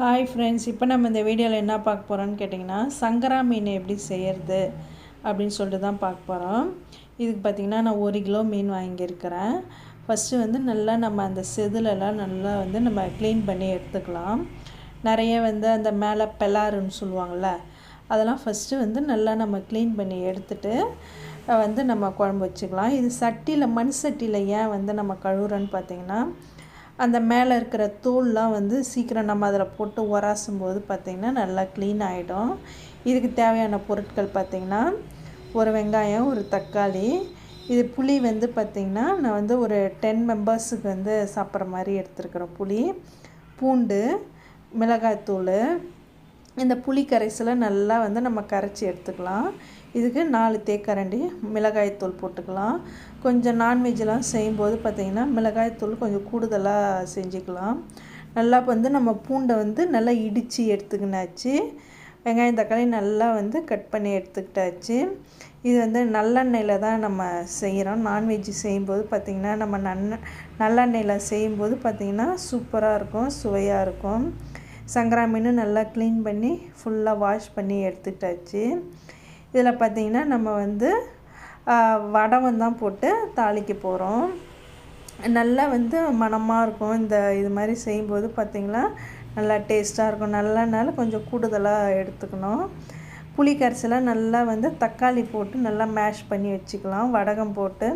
Hi friends, இப்போ நம்ம இந்த வீடியோவில் என்ன பார்க்க போகிறோன்னு கேட்டிங்கன்னா, சங்கரா மீன் எப்படி செய்கிறது அப்படின்னு சொல்லிட்டு தான் பார்க்க போகிறோம். இதுக்கு பார்த்திங்கன்னா நான் 1 கிலோ மீன் வாங்கியிருக்கிறேன். ஃபஸ்ட்டு வந்து நல்லா நம்ம அந்த செதிலெல்லாம் நல்லா வந்து நம்ம க்ளீன் பண்ணி எடுத்துக்கலாம். நிறைய வந்து அந்த மேலே பெலாருன்னு சொல்லுவாங்கள்ல, அதெல்லாம் ஃபஸ்ட்டு வந்து நல்லா நம்ம க்ளீன் பண்ணி எடுத்துகிட்டு வந்து நம்ம குழம்பு வச்சுக்கலாம். இது சட்டியில் மண் சட்டியில் ஏன் வந்து நம்ம கழுவுறோன்னு பார்த்திங்கன்னா, அந்த மேலே இருக்கிற தோல்லாம் வந்து சீக்கிரம் நம்ம அதில் போட்டு உராசும் போது பார்த்திங்கன்னா நல்லா க்ளீன் ஆகிடும். இதுக்கு தேவையான பொருட்கள் பார்த்திங்கன்னா, ஒரு வெங்காயம், ஒரு தக்காளி, இது புளி வந்து பார்த்திங்கன்னா நான் வந்து ஒரு 10 மெம்பர்ஸுக்கு வந்து சாப்பிட்ற மாதிரி எடுத்துருக்குறேன். புளி, பூண்டு, மிளகாய்த்தூள். இந்த புளி கரைசலை நல்லா வந்து நம்ம கரைச்சி எடுத்துக்கலாம். இதுக்கு 4 தேக்கரண்டி மிளகாய்த்தூள் போட்டுக்கலாம். கொஞ்சம் நான்வெஜ்லாம் செய்யும்போது பார்த்திங்கன்னா மிளகாய்த்தூள் கொஞ்சம் கூடுதலாக செஞ்சுக்கலாம். நல்லா வந்து நம்ம பூண்டை வந்து நல்லா இடித்து எடுத்துக்கினாச்சு. வெங்காயம் தக்காளி நல்லா வந்து கட் பண்ணி எடுத்துக்கிட்டாச்சு. இது வந்து நல்லெண்ணெயில் தான் நம்ம செய்கிறோம். நான்வெஜ் செய்யும்போது பார்த்திங்கன்னா நம்ம நல்லெண்ணெயில் செய்யும்போது பார்த்திங்கன்னா சூப்பராக இருக்கும், சுவையாக இருக்கும். சங்கரா மீன் நல்லா க்ளீன் பண்ணி ஃபுல்லாக வாஷ் பண்ணி எடுத்துக்கிட்டாச்சு. இதில் பார்த்திங்கன்னா நம்ம வந்து வடகம் தான் போட்டு தாளிக்க போகிறோம். நல்லா வந்து மணமாக இருக்கும். இது மாதிரி செய்யும்போது பார்த்திங்கன்னா நல்லா டேஸ்ட்டாக இருக்கும். நல்லெண்ணெய் கொஞ்சம் கூடுதலாக எடுத்துக்கணும். புளி கரைசலாம் நல்லா வந்து தக்காளி போட்டு நல்லா மேஷ் பண்ணி வச்சுக்கலாம். வடகம் போட்டு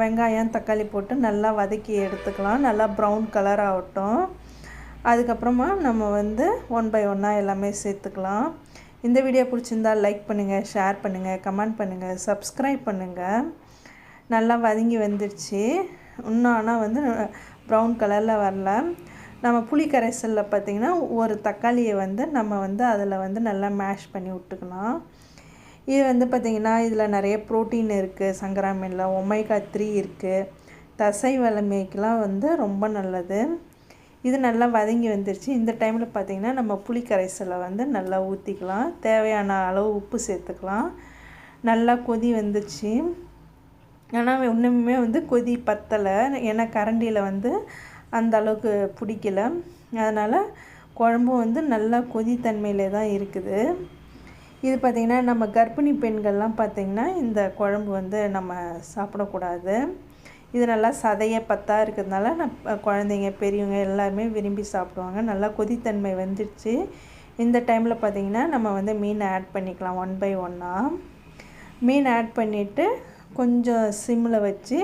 வெங்காயம் தக்காளி போட்டு நல்லா வதக்கி எடுத்துக்கலாம். நல்லா ப்ரௌன் கலர் ஆகட்டும். அதுக்கப்புறமா நம்ம வந்து 1 பை 1 எல்லாமே சேர்த்துக்கலாம். இந்த வீடியோ பிடிச்சிருந்தால் லைக் பண்ணுங்கள், ஷேர் பண்ணுங்கள், கமெண்ட் பண்ணுங்கள், சப்ஸ்கிரைப் பண்ணுங்கள். நல்லா வதங்கி வந்துடுச்சு. இன்னும் ஆனால் வந்து ப்ரௌன் கலரில் வரல. நம்ம புளி கரைசலில் பார்த்திங்கன்னா ஒரு தக்காளியை வந்து நம்ம வந்து அதில் வந்து நல்லா மேஷ் பண்ணி விட்டுக்கலாம். இது வந்து பார்த்திங்கன்னா இதில் நிறைய ப்ரோட்டீன் இருக்குது. சங்கரா மீனில் ஒமேகா 3 இருக்குது. தசை வலிமைக்கெலாம் வந்து ரொம்ப நல்லது. இது நல்லா வதங்கி வந்துருச்சு. இந்த டைமில் பார்த்திங்கன்னா நம்ம புளி கரைசலை வந்து நல்லா ஊற்றிக்கலாம். தேவையான அளவு உப்பு சேர்த்துக்கலாம். நல்லா கொதி வந்துச்சு. ஆனால் இன்னுமே வந்து கொதி பத்தலை. ஏன்னா கரண்டியில் வந்து அந்த அளவுக்கு பிடிக்கல. அதனால் குழம்பும் வந்து நல்லா கொதித்தன்மையிலே தான் இருக்குது. இது பார்த்திங்கன்னா நம்ம கர்ப்பிணி பெண்கள்லாம் பார்த்திங்கன்னா இந்த குழம்பு வந்து நம்ம சாப்பிடக்கூடாது. இது நல்லா சதைய பத்தாக இருக்கிறதுனால குழந்தைங்க பெரியவங்க எல்லாருமே விரும்பி சாப்பிடுவாங்க. நல்லா கொதித்தன்மை வந்துடுச்சு. இந்த டைமில் பார்த்திங்கன்னா நம்ம வந்து மீன் ஆட் பண்ணிக்கலாம். 1 பை 1 மீன் ஆட் பண்ணிவிட்டு கொஞ்சம் சிம்மில் வச்சு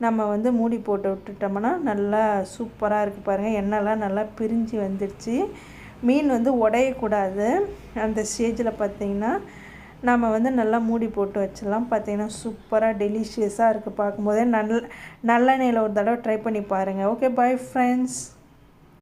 நம்ம வந்து மூடி போட்டு விட்டுட்டோம்னா நல்லா சூப்பராக இருக்குது. பாருங்கள், எண்ணெய்லாம் நல்லா பிரிஞ்சு வந்துடுச்சு. மீன் வந்து உடையக்கூடாது. அந்த ஸ்டேஜில் பார்த்திங்கன்னா நம்ம வந்து நல்லா மூடி போட்டு வச்சிடலாம். பார்த்திங்கன்னா சூப்பராக டெலிஷியஸாக இருக்குது. பார்க்கும்போதே நல்லெண்ணெயில் ஒரு தடவை ட்ரை பண்ணி பாருங்கள். Okay, bye friends.